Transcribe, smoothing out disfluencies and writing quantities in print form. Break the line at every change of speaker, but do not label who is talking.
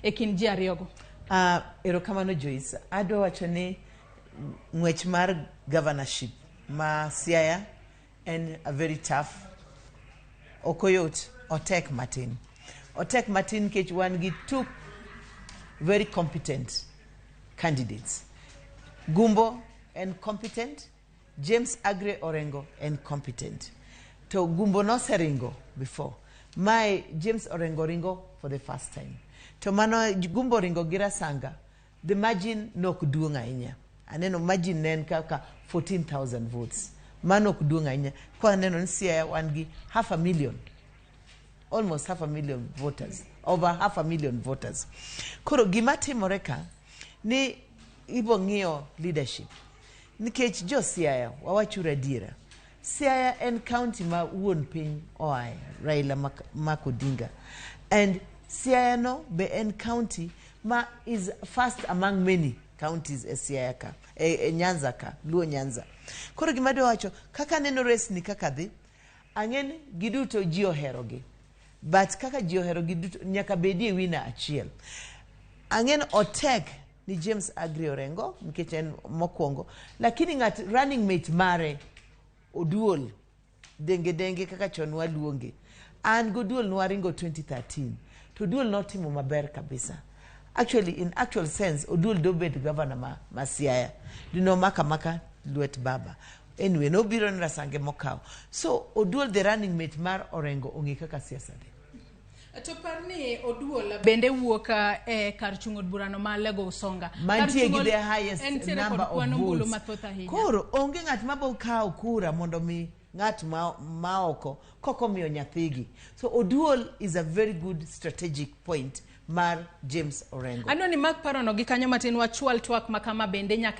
e kin ji ariyogo.
Erokamano Joyce, adwa wacho ni ng'wech mar governorship ma Siaya en a very tough, okoyot, otek matin. Otek matin kech wan gi two very competent candidates. Gumbo and competent, James Agre Orengo and competent. To Gumbo no seringo before. My James Orengo ringo for the first time. To mano Gumbo ringo gira sanga. The margin no kuduonga inya. Aneno margin nen kaka 14,000 votes. Mano kuduonga inya. Kwa neno nsiya wangi 500,000. Almost 500,000 voters. Over 500,000 voters. Kuro gimati moreka ni ibo ng'iyo leadership. Nikech jo Siaya wawachura dira. Siaya en county ma wuon piny oae Raila Odinga. And Siaya no be en county ma is first among many counties e Siaya ka, Nyanza ka, Luo Nyanza. Koro gimado wacho, kaka neno res ni kaka dhi, ang'en giduto ji oherogi. But kaka ji oherogi duto nyaka bedie wina achiel. Ang'en otek ni James Agre Orengo, nikech en mokwongo, lakini ng'at running mate mare, Oduol, denge kaka chon waluonge. An Oduol nwaringo 2013. To Oduol notimo maber kabisa. Actually, in actual sense, Oduol dobed governor ma Siaya. Dino maka luet baba. Anyway, no biro nrasange mokao. So, Oduol the running mate mar Orengo onge kaka siasa de.
To parni Oduol bende wuoka kar chungod burano ma Lego Usonga.
Mantie gi the highest number of votes.
Koro
onge ng'at mabo kao kura mondo mi ng'at maoko koko miyo nyathigi. So Oduol is a very good strategic point mar James Orengo.
Ano ni mag parono gi kanyo matin wachwal twak makama bende nyaka